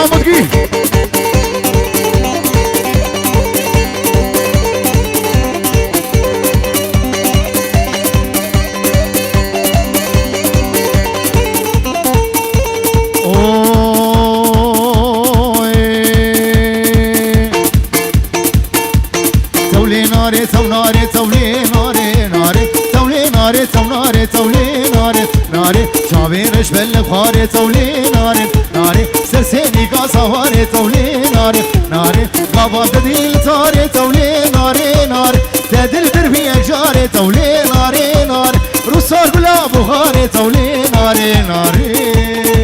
آمدگی چاوینش بل خاره تولي ناره ناره سرسيني قاصواري تولي ناره ناره بابا تديل تاري تولي ناره ناره تدل دربي اجاري تولي ناره ناره روسار بلا بخاري تولي ناره ناره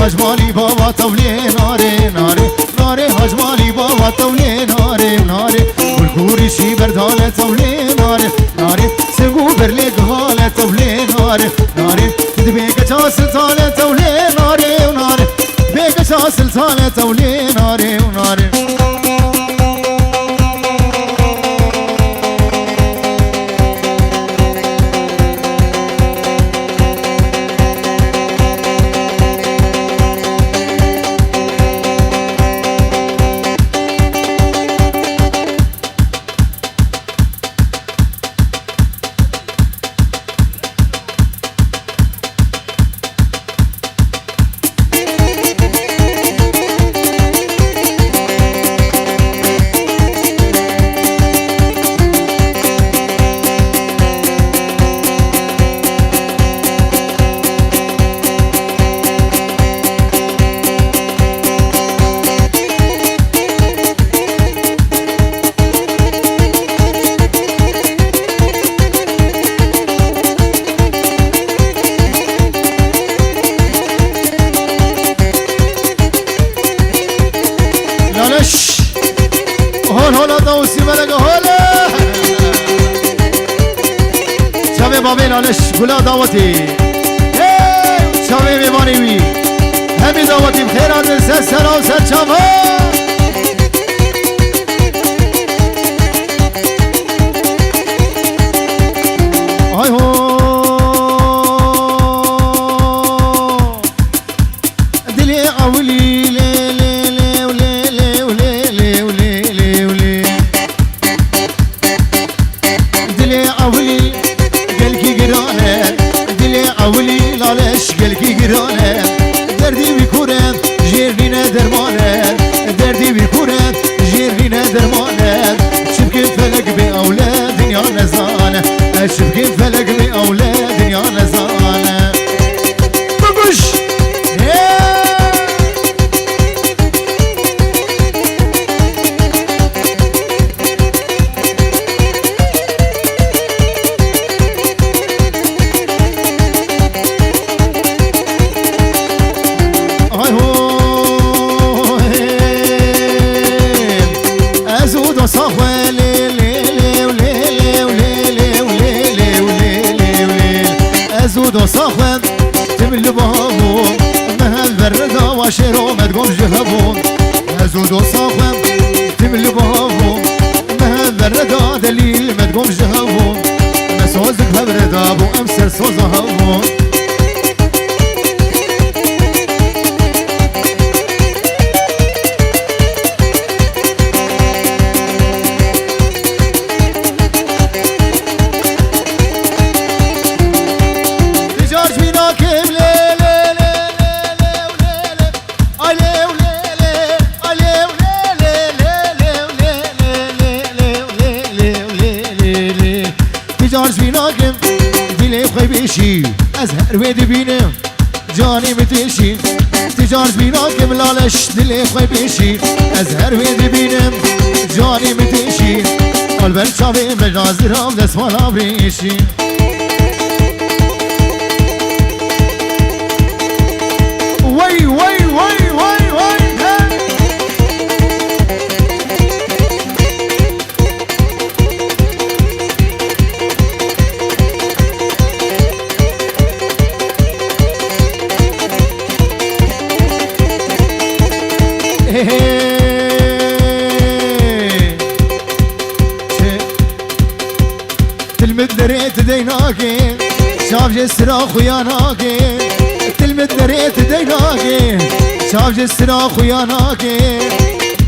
هجمالي بابا تولي ناري ناري ناري هجمالي بابا تولي ناري ناري والكوري شي بردالة تولي ناري ناري سيقو برلي قهالة تولي ناري ناري تدبيك جاسل تالة تولي ناري وناري بيك جاسل تالة تولي ناري وناري هون هون دوسي ملقا هولا شباب بابين علش قلا دعوتي شباب بيباني وي همي دعوتي بخيرات سر سر وسر شباب هاي هو دلي أولي قلكي قرانه دردي بكورن جيرنينا درمانه دردي بكورن جيرنينا درمانه شبكي فلك بأولاد دنيا نزانه شبكي فلك بأولاد دنيا نزانه بقش صاخن تمل بهابو مهل بردا وشيرو ما تقوم جهبون هزود صاخن تمل بهابو مهل بردا دليل ما تقوم جهبون مسوزك بردا ابو امسر صوزهبون متشي أزهر ويدي بينم جاني متشي تجار بينا كملالش دلي خوي بيشي أزهر ويدي بينم جاني متشي قلبن شابي مجاز رام دس مالا بريشي وي وي وي وي وي تلمد دريت ديناكي شاف جسرا خياناكي تلمد دريت ديناكي شاف جسرا خياناكي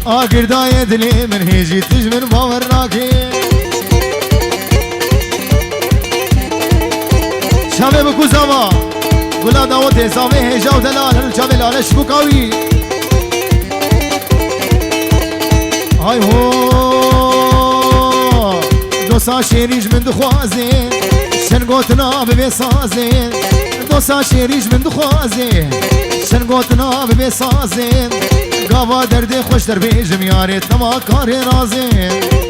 آخر داية دلي من هيجي تجمن باورناكي شافي بكو زما قولا داوتي صافي هيجا ودلال الشافي لالش بكاوي هاي هو دوسا شيريج من دخوازين شنقوتنا ببيصازين دوسا شيريج من دخوازين شنقوتنا ببيصازين قابا دردي خوش دربي جمياريت نما كاري رازين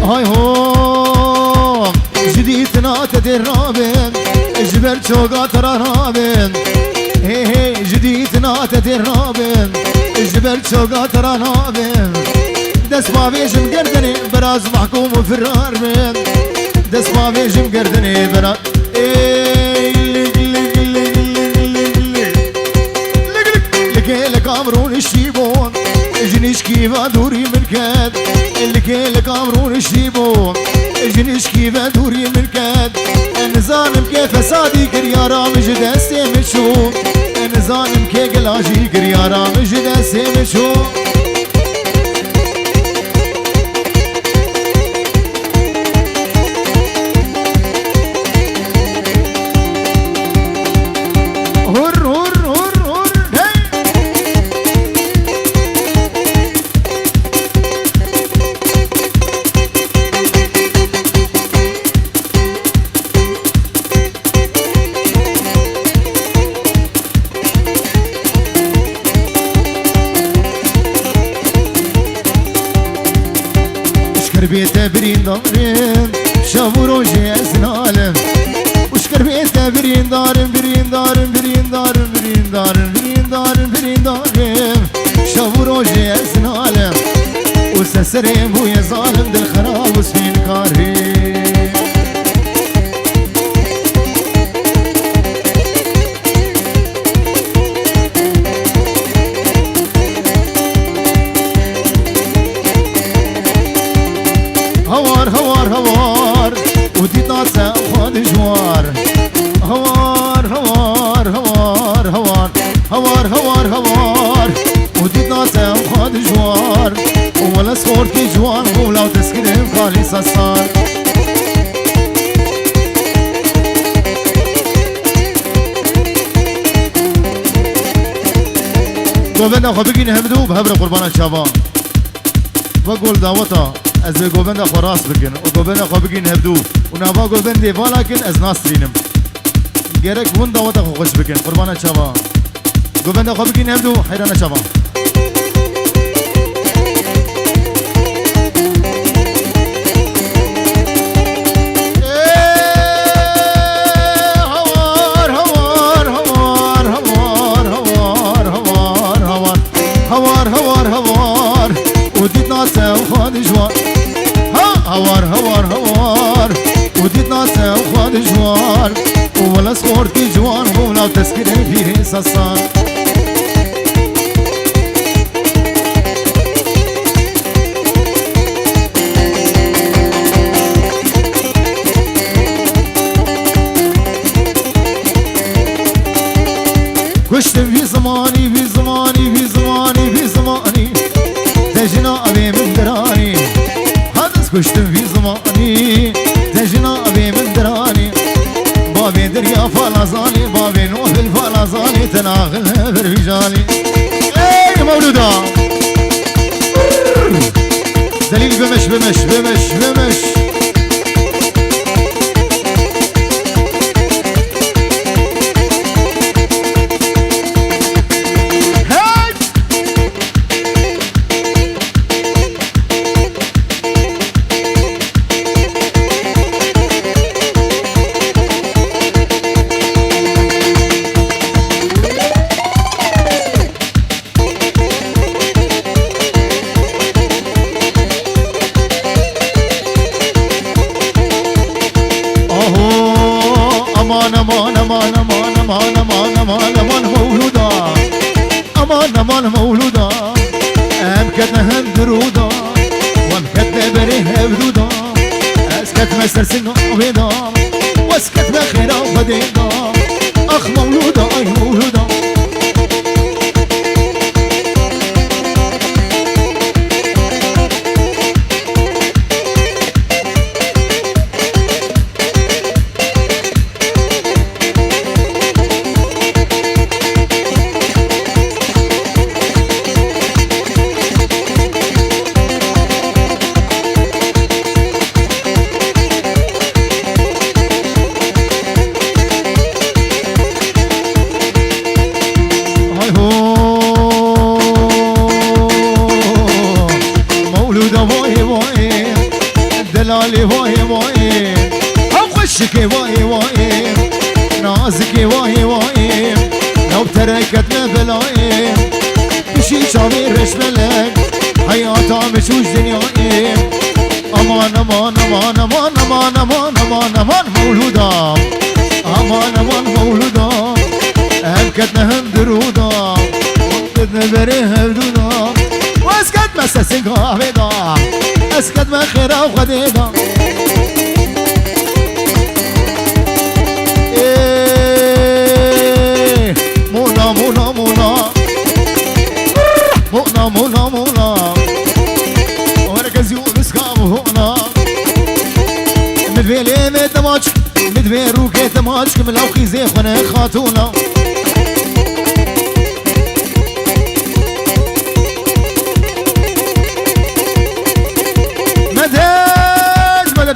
هاي هو جديدنا تدرابن جبل شوقا ترانابن هي هي جديدنا تدرابن جبل شوقا ترانابن دس ما بيجم قردني براز محكوم وفرار من دس ما بيجم قردني براز لك امرون الشيبون جنيش كيفا دوري من كاد لك امرون الشيبون جنيش كيفا دوري من كاد انا ظالم كيف سادي كريارا مجد اسيم شو انا ظالم كي قلاجي كريارا مجد اسيم شو بيته برين دارم شابو روجي اسنالم وشكر بيته برين دارم برين دارم برين دارم برين دارم برين دارم برين دارم شابو روجي اسنالم وسسرم ويا ظالم دل خراب وسفين كاري هوار هوار هوار ودي طاسة خد جوار هوار هوار هوار هوار هوار هوار هوار ودي طاسة خد جوار ولا صورتي جوار ولو تسكرم خالي صار قوبنا خو بگین همدو به هبر قربان شبان وقول دعوتا از گوبند خراس بکن و گوبند خو بگین هبدو و نوا گوبند والا کن از ناسترینم گرک ون دعوتا خو خوش بکن قربان شبان گوبند خو بگین هبدو حیران شبان وخواد جوار هوار هوار هوار وديت ناسا وخواد جوار ولا صورتي جوار ولا تسكن فيه صار كشتم في زماني في زماني في زماني في زماني تجنا أبي من دراني هذا كشتم في زماني تجنا أبي من دراني بابي دريا فلازاني بابي نوفل فلازاني تناغل برفجاني اي مولودا دليل بمش بمش بمش بمش امان امان امان امان امان امان امان امان مولودا امان امان مولودا امكتنا هم درودا وامكتنا بريه بدودا اسكت مسرسنا بيدا واسكتنا خيرا بديدا اخ مولودا اي مولودا دلالي واي واي وخشك واي واي نازك واي واي لو تركتنا بلاي بشي شامي رش ملك حياتها مشوش دنياي امان امان امان امان امان امان امان امان مولودا امان امان مولودا امكتنا هم درودا وامكتنا بريها بدودا واسكت مسسك هافيدا اسكت ما خيرا وخديدا ايه مولا مولا مولا مولا مولا مولا وركز يونس كام هونا مدفيلي مدماج مدفي روكي تماج كمل او خيزي خنا خاتونا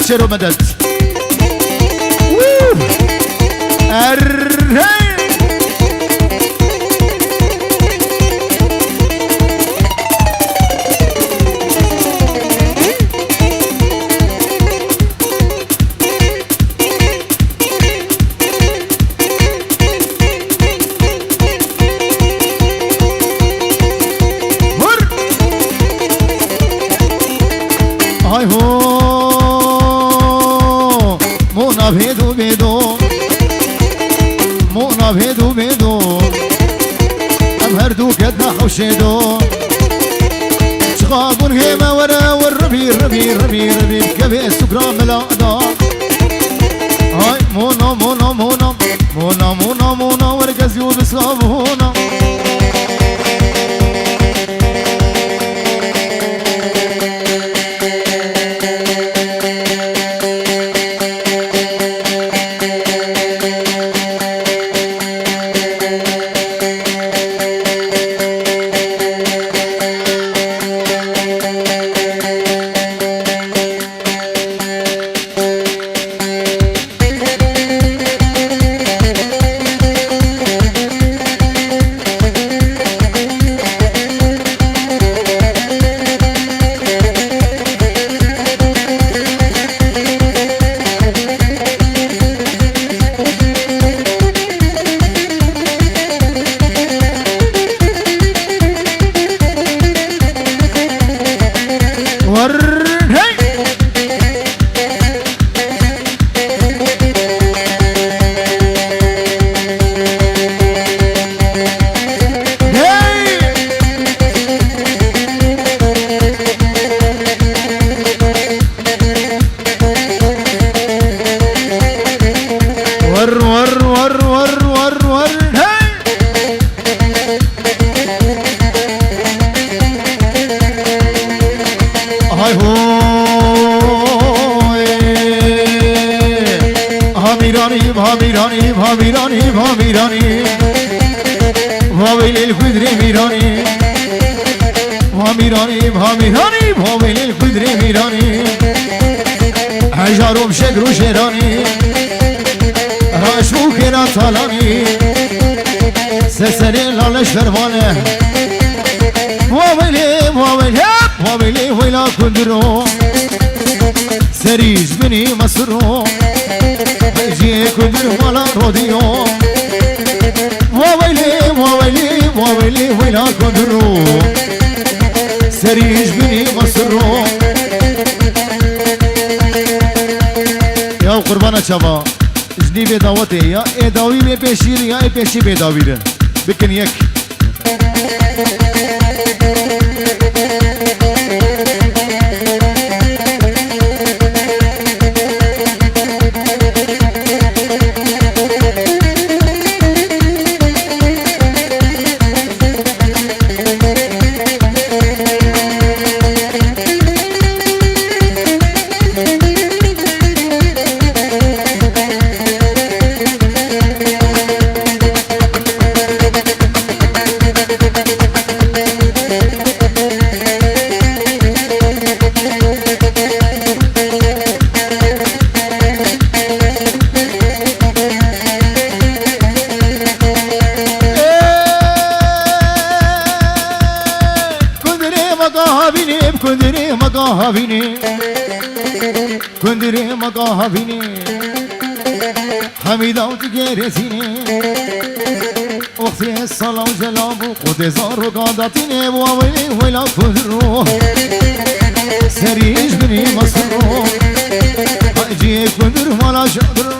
شرو مدد الرهي هاي هو भेदो भेदो मोना भेदो भेदो ام هردو كدنا حوشيدو شغابون هيما ورا والربي ربي ربي ربي كبي سكرا ملادا هاي مونا مونا مونا مونا مونا مونا ورقزيو بسلاب هونا شكر وشيراني راشو كنا طالاني سسرين لالش فرمانه وويلي وويلي وويلي ويلا كندرو سريج بني مسرو جي كندر ولا روديو وويلي وويلي وويلي ويلا كندرو سريج بني مسرو يا قربانا شبا جني بداوتي يا اداوي بيشير يا بيشي بداوي بكن يك كندري مقاهبيني حميدة وتجارسيني وقتي الصلاة وجلابو قد زار وقادتيني وويلي ويلا كندرو سريج بني مصرو اجي كندر ولا شادر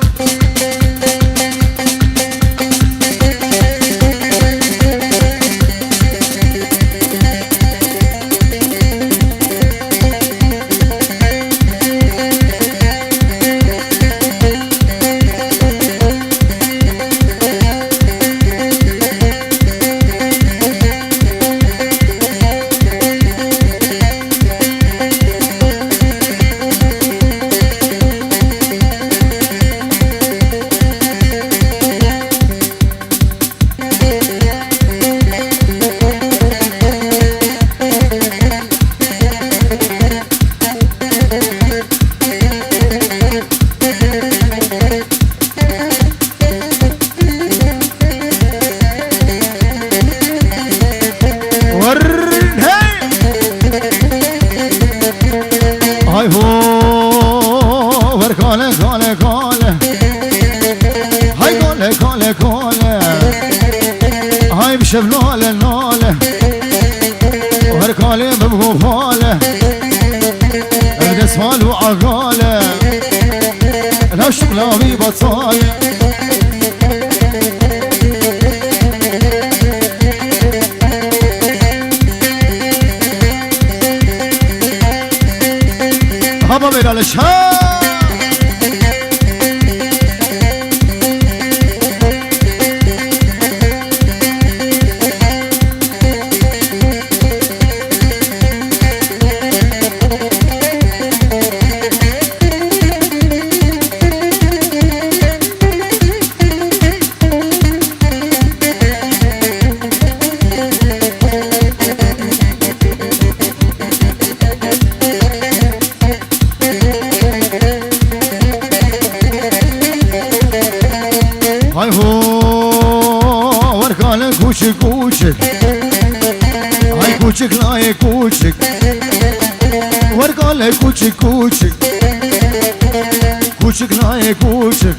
شبلوله نوله وهركالي بمغفاله ابدا سوال وعقاله لا شغلابي بطاله هبا بينا للشام هاي هو وركالك كوشك كوشك هاي كوشك لا كوشك وركالك كوشك كوشك كوشك لا كوشك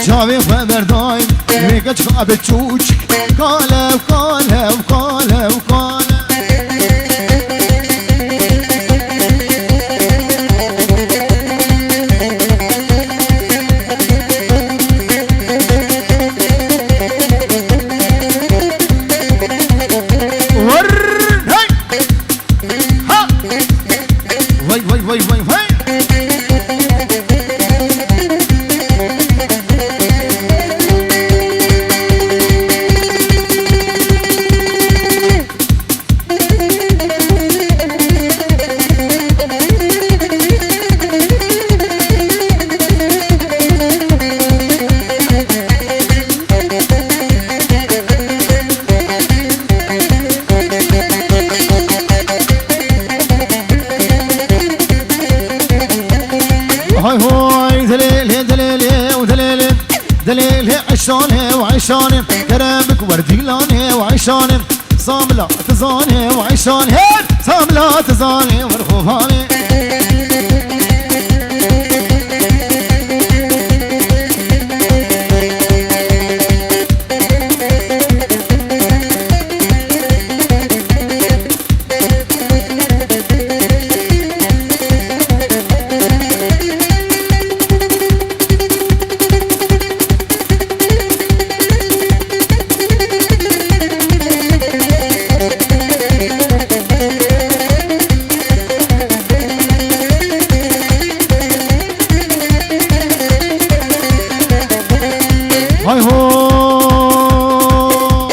شافي خبر دايم ميقا شخاب تشوشك قالب قالب قالب قالب وعيشان كرمك وردي لاني وعيشان صاملة تزاني وعيشان هيد صاملة تزاني ورخوفاني هاي هو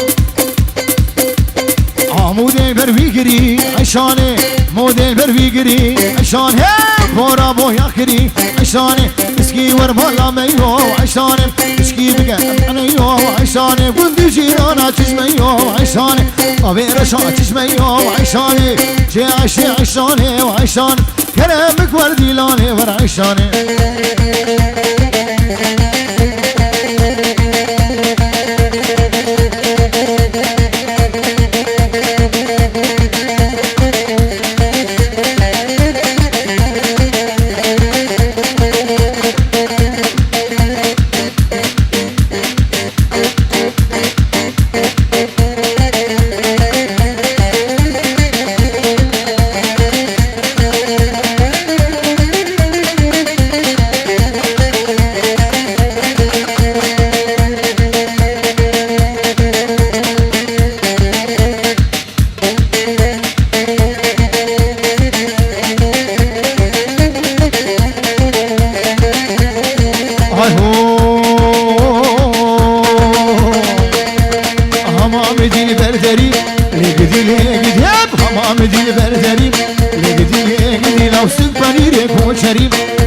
عمودي برفيقري عشاني مودي برفيقري عشان هيك بورا بويا كري عشاني اسكي ورمالا ميو عشاني اسكي بقى انا عشاني قندي جيرانا تجميو عشاني ابي رشا تجميو عشاني جي عشي عشاني وعشان كلامك وردي لاني ورعشاني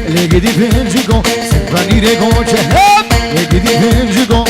لقدي فنجكو سفاني ريكو شهاب لقدي فنجكو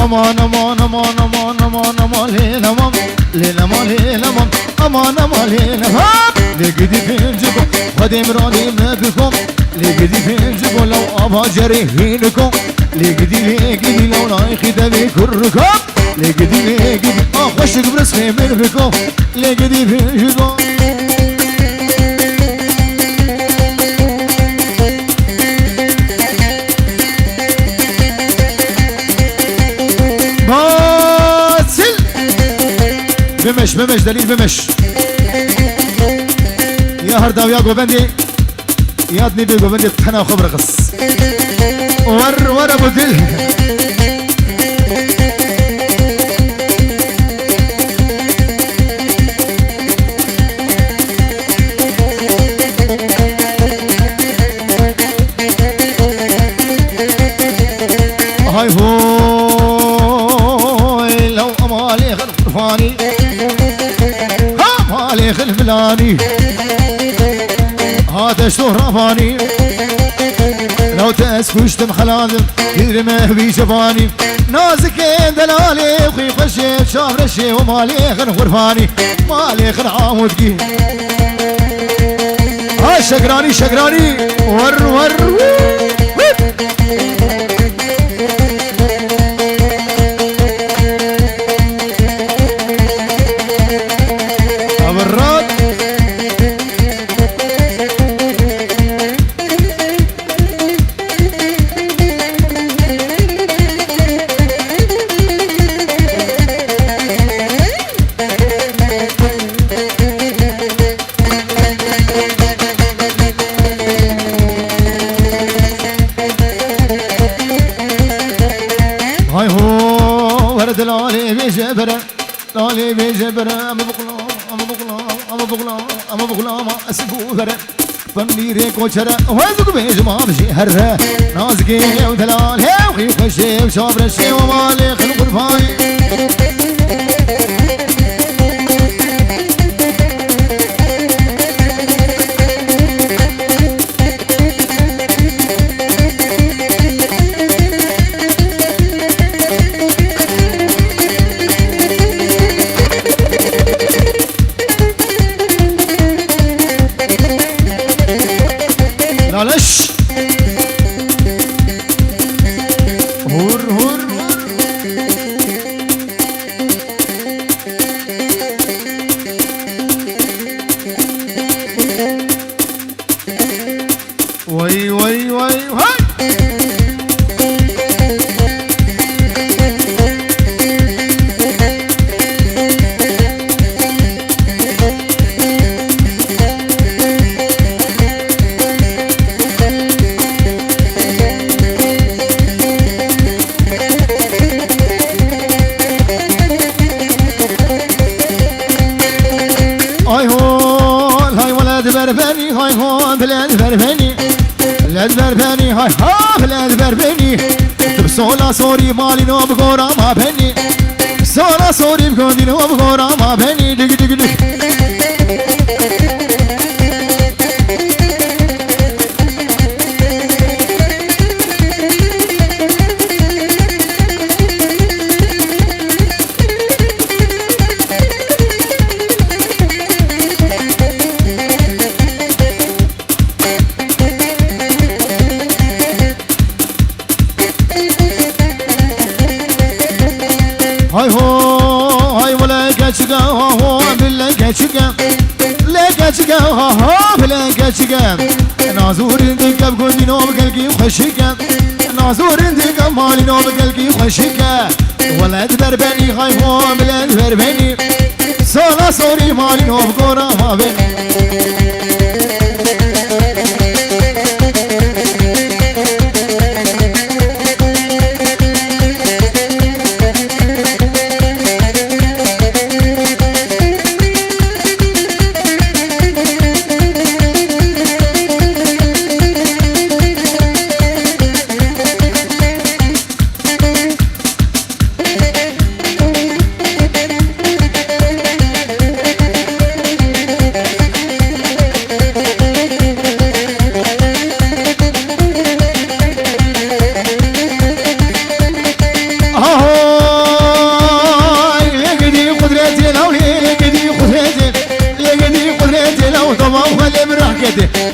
امان امان امان امان امان امان ليل امان ليل امان ليل امان امان امان ليل امان لقدي فنجكم خدم راني ما بكم لقدي فنجكم لو ابا جريهينكم لقدي لو نايخي دبي كركم لقدي اخشك برسخي من بكم لقدي فنجكم بمش دليل بمش يا هردا ويا قوبندي يا ابني بقوبندي تحنا وخبر قص ور ابو دل هاي هو لو امالي غرفاني مالي خلفلاني هذا شهرفاني لو تسكشتم خلادم يرمه بي شفاني نازكين دلالي وخي خشيب شاف رشي ومالي خن غرفاني مالي خن عامودكي ها شقراني ور الراد هاي هو ورد لالي بجبرة لالي بجبرة أما بغلام أسبو غرة بنيري كوشرة وزق بيج ما بشي هرة نازقي ودلال هاوي خشي وشابر الشي ومالي خلق الفاي لالش هور هور وي وي وي هاي بربني هاي هون بلاد بربني بلاد بربني هاي ها بلاد بربني بسولا سوري مالي نو بغورا ما بني سولا سوري بكوندي نو بغورا ما بني دق دق دق هاي هو هاي ولا كاتشكا هو بلا كاتشكا لا كاتشكا هو بلا كاتشكا نازور انتك بقولي نوم قلقي وخشكا نازور انتك مالي نوم قلقي وخشكا ولد بربني هاي هو بلاد بربني سولا سوري مالي نوم قورا ما بني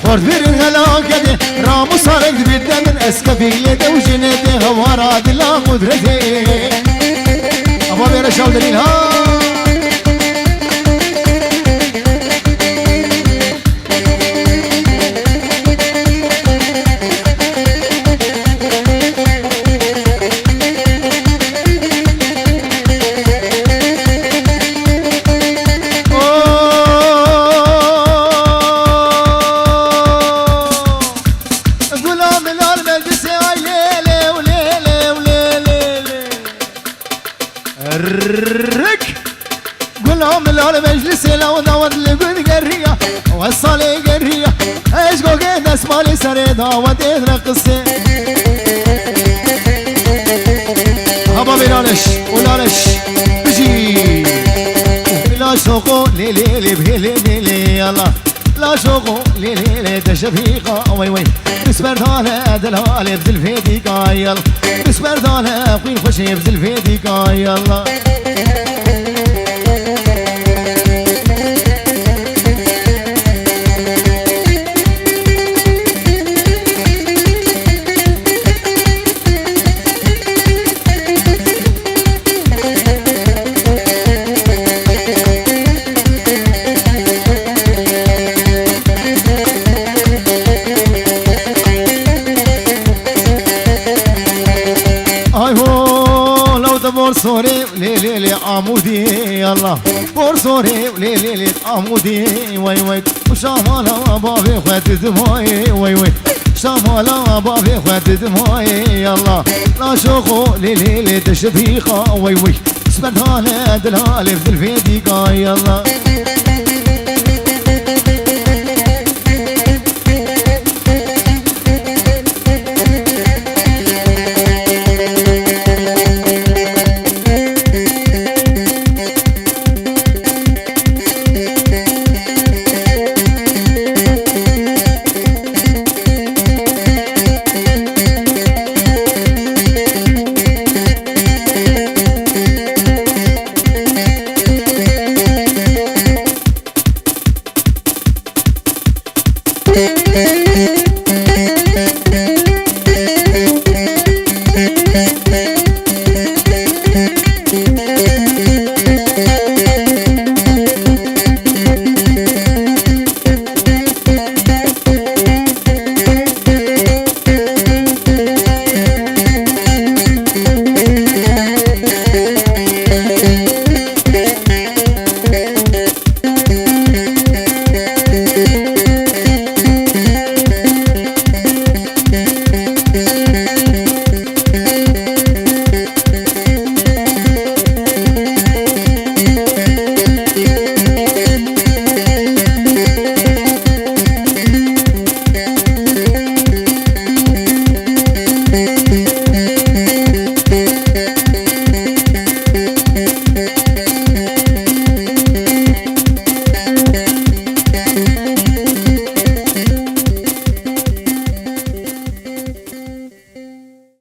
خورد برن هلاكته رامو صارك بيدنا من اسكبيته وجنته هوارا دلا قدرته ابا بير شاو دليل ها قولهم المجلس لو داود لقد قرية وصلي قرية ايش قوقيت اسمالي سري داود ادرقصي هبا بلالش ولالش بجي لا شوقو ليلي لي بهلي ليلي يلا لا شوقو ليلي لي تشبيقة وي وي بسبر دالة دلالة بذل فيديكا يلا بسبر دالة قوين خوشي بذل فيديكا يلا بورسوري ليلي لي عمودي يلا بورسوري ليلي لي عمودي وي وي وشامالا بابي خوات دموعي وي وي شامالا بابي خوات دموعي يلا لا شوقو ليلي لي تشبيخة وي وي سبتها دلالي في الفيديقة يلا